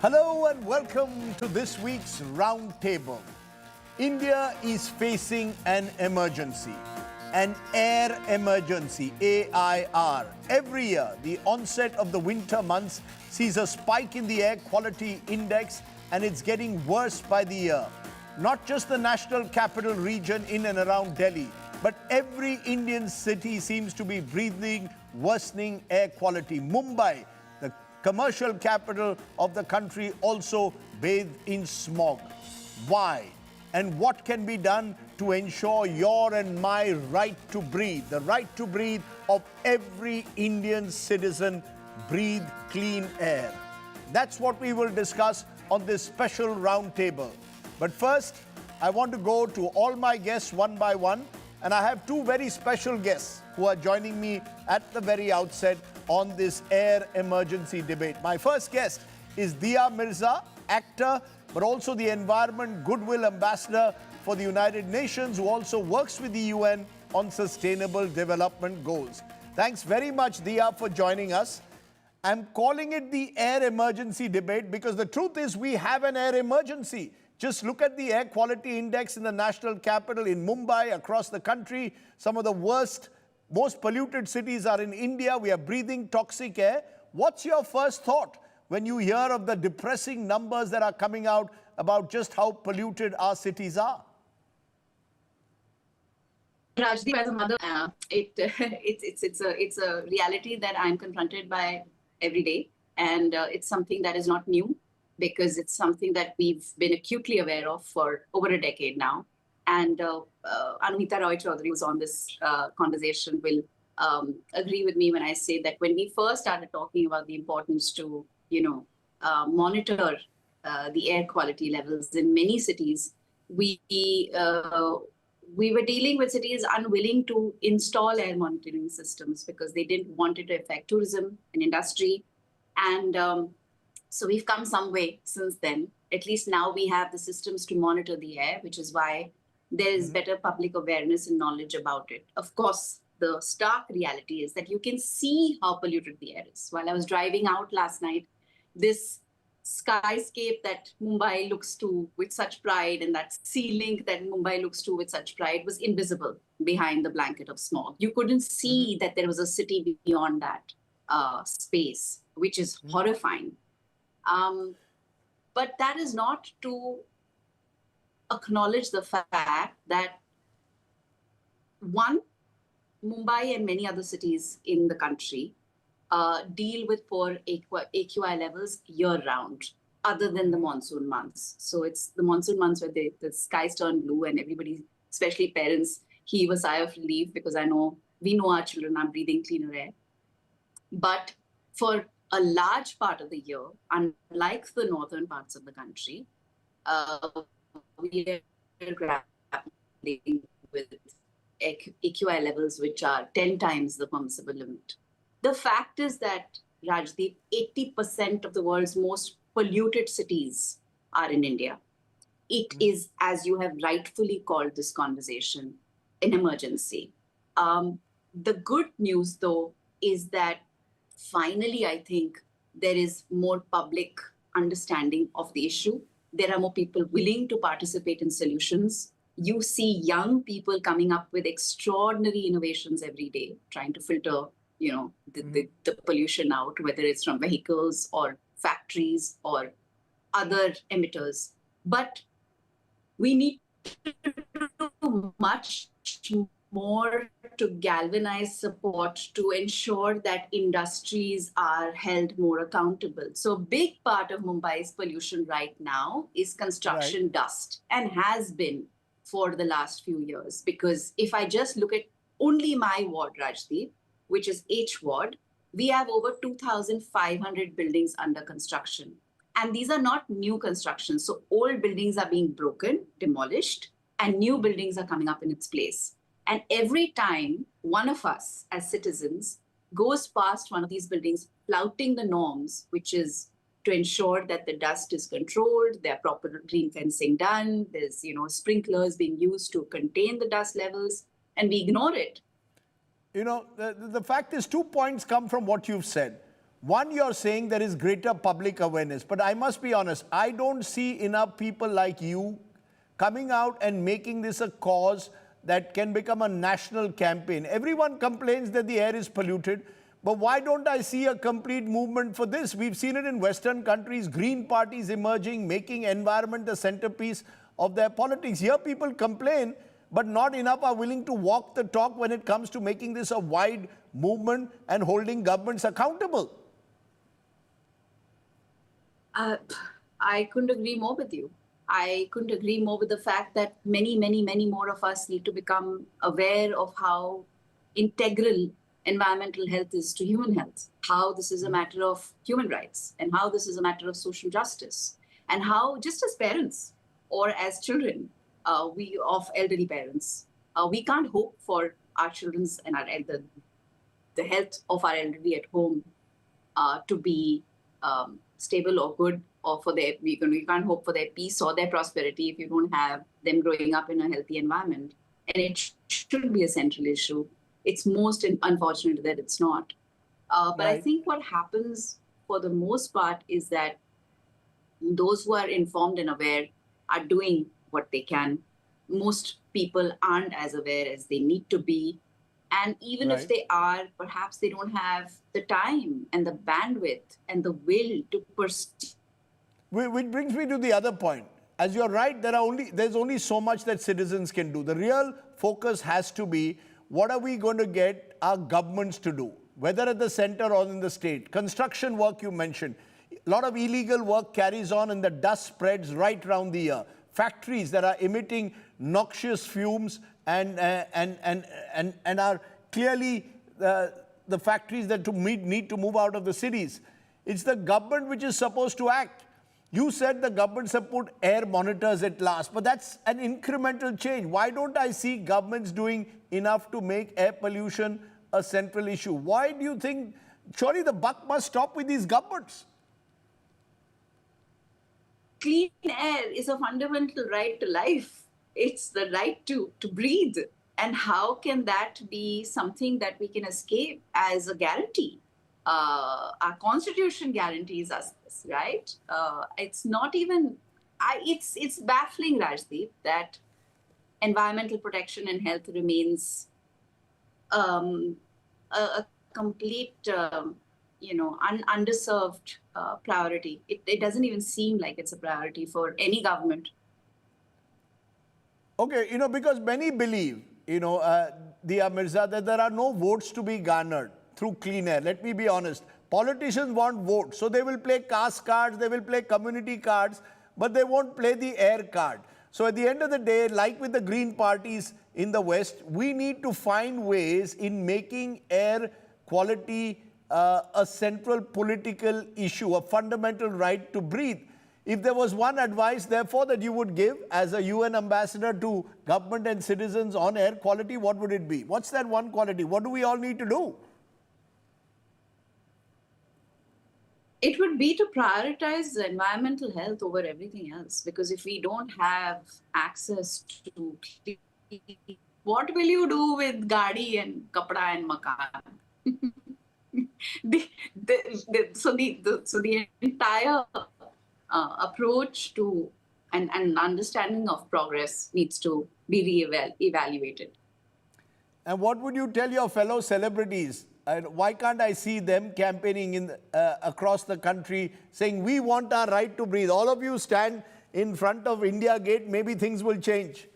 Hello and welcome to this week's Roundtable. India is facing an emergency, an air emergency, AIR. Every year, the onset of the winter months sees a spike in the air quality index, and it's getting worse by the year. Not just the national capital region in and around Delhi, but every Indian city seems to be breathing worsening air quality. Mumbai, the commercial capital of the country, also bathed in smog. Why? And what can be done to ensure your and my right to breathe, the right to breathe of every Indian citizen, breathe clean air? That's what we will discuss on this special roundtable. But first, I want to go to all my guests one by one, and I have two very special guests who are joining me at the very outset on this air emergency debate. My first guest is Mirza, actor, but also the Environment Goodwill Ambassador for the United Nations, who also works with the UN on sustainable development goals. Thanks very much, Dia, for joining us. I'm calling it the air emergency debate because the truth is we have an air emergency. Just look at the air quality index in the national capital, in Mumbai, across the country. Some of the worst, most polluted cities are in India. We are breathing toxic air. What's your first thought when you hear of the depressing numbers that are coming out about just how polluted our cities are? Rajdeep, as a mother, it's a reality that I'm confronted by every day, and it's something that is not new, because it's something that we've been acutely aware of for over a decade now. And Anumita Roy Chaudhary, who's on this conversation, will agree with me when I say that when we first started talking about the importance to, monitor the air quality levels in many cities, we were dealing with cities unwilling to install air monitoring systems because they didn't want it to affect tourism and industry. And so we've come some way since then. At least now we have the systems to monitor the air, which is why there is better public awareness and knowledge about it. Of course, the stark reality is that you can see how polluted the air is. While I was driving out last night, this skyscape that Mumbai looks to with such pride, and that sea link that Mumbai looks to with such pride, was invisible behind the blanket of smog. You couldn't see that there was a city beyond that space, which is horrifying. But that is not to acknowledge the fact that, one, Mumbai and many other cities in the country deal with poor AQI levels year-round, other than the monsoon months. So it's the monsoon months where the skies turn blue and everybody, especially parents, heave a sigh of relief because we know our children are breathing cleaner air. But for a large part of the year, unlike the northern parts of the country, we are grappling with AQI levels which are 10 times the permissible limit. The fact is that, Rajdeep, 80% of the world's most polluted cities are in India. It is, as you have rightfully called this conversation, an emergency. The good news, though, is that finally, I think there is more public understanding of the issue. There are more people willing to participate in solutions. You see young people coming up with extraordinary innovations every day, trying to filter, the pollution out, whether it's from vehicles or factories or other emitters. But we need to do much more to galvanize support to ensure that industries are held more accountable. So a big part of Mumbai's pollution right now is construction dust, and has been for the last few years. Because if I just look at only my ward, Rajdeep, which is H ward, we have over 2,500 buildings under construction. And these are not new constructions. So old buildings are being broken, demolished, and new buildings are coming up in its place. And every time one of us as citizens goes past one of these buildings flouting the norms, which is to ensure that the dust is controlled, there are proper green fencing done, there's sprinklers being used to contain the dust levels, and we ignore it. The fact is, 2 points come from what you've said. One, you're saying there is greater public awareness, but I must be honest, I don't see enough people like you coming out and making this a cause that can become a national campaign. Everyone complains that the air is polluted, but why don't I see a complete movement for this? We've seen it in Western countries, green parties emerging, making environment the centerpiece of their politics. Here people complain, but not enough are willing to walk the talk when it comes to making this a wide movement and holding governments accountable. I couldn't agree more with you. I couldn't agree more with the fact that many more of us need to become aware of how integral environmental health is to human health, how this is a matter of human rights, and how this is a matter of social justice, and how, just as parents or as children, we of elderly parents, we can't hope for our children's and the health of our elderly at home to be stable or good, or for their, we can't hope for their peace or their prosperity if you don't have them growing up in a healthy environment. And it should be a central issue. It's most unfortunate that it's not. But I think what happens for the most part is that those who are informed and aware are doing what they can. Most people aren't as aware as they need to be. And even if they are, perhaps they don't have the time and the bandwidth and the will to pursue. Which brings me to the other point. As you're right, there's only so much that citizens can do. The real focus has to be, what are we going to get our governments to do, whether at the center or in the state? Construction work you mentioned. A lot of illegal work carries on and the dust spreads right around the year. Factories that are emitting noxious fumes and are clearly the factories that need to move out of the cities. It's the government which is supposed to act. You said the governments have put air monitors at last, but that's an incremental change. Why don't I see governments doing enough to make air pollution a central issue? Why do you think, surely the buck must stop with these governments? Clean air is a fundamental right to life. It's the right to breathe. And how can that be something that we can escape as a guarantee? Our constitution guarantees us this, right? It's not even, it's baffling, Rajdeep, that environmental protection and health remains a complete, underserved priority. It doesn't even seem like it's a priority for any government. Okay, because many believe, Mirza, that there are no votes to be garnered through clean air. Let me be honest. Politicians want votes, so they will play caste cards, they will play community cards, but they won't play the air card. So at the end of the day, like with the green parties in the West, we need to find ways in making air quality a central political issue, a fundamental right to breathe. If there was one advice, therefore, that you would give as a UN ambassador to government and citizens on air quality, what would it be? What's that one quality? What do we all need to do? It would be to prioritize the environmental health over everything else. Because if we don't have access to clean, what will you do with gadi and kapda and makan? So the entire approach to and understanding of progress needs to be evaluated. And what would you tell your fellow celebrities? Why can't I see them campaigning across the country saying, we want our right to breathe? All of you stand in front of India Gate, maybe things will change.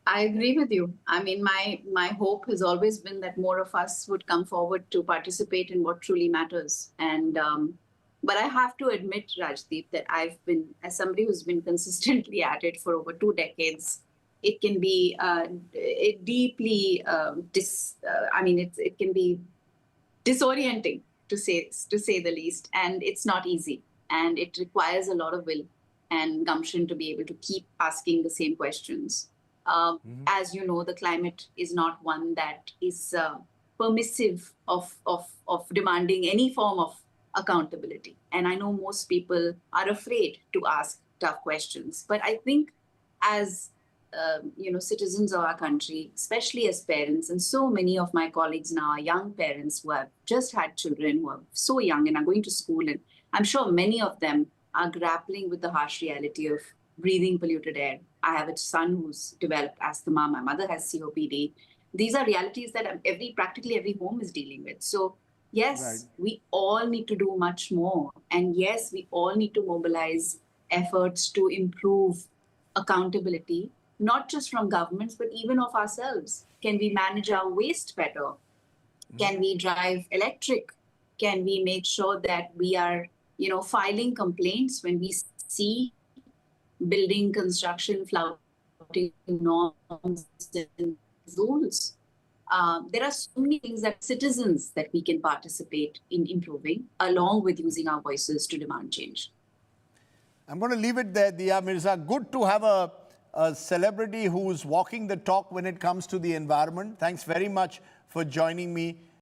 I agree with you. I mean, my hope has always been that more of us would come forward to participate in what truly matters. And but I have to admit, Rajdeep, that I've been, as somebody who's been consistently at it for over 2 decades, it can be deeply, it can be disorienting to say the least, and it's not easy, and it requires a lot of will and gumption to be able to keep asking the same questions. As you know, the climate is not one that is permissive of demanding any form of accountability, and I know most people are afraid to ask tough questions. But I think as citizens of our country, especially as parents, and so many of my colleagues now are young parents who have just had children who are so young and are going to school. And I'm sure many of them are grappling with the harsh reality of breathing polluted air. I have a son who's developed asthma. My mother has COPD. These are realities that practically every home is dealing with. So yes, Right. we all need to do much more. And yes, we all need to mobilize efforts to improve accountability, not just from governments, but even of ourselves. Can we manage our waste better? Can we drive electric? Can we make sure that we are, filing complaints when we see building construction flouting norms and rules? There are so many things that citizens that we can participate in improving, along with using our voices to demand change. I'm going to leave it there, Diya Mirza. Good to have a celebrity who's walking the talk when it comes to the environment. Thanks very much for joining me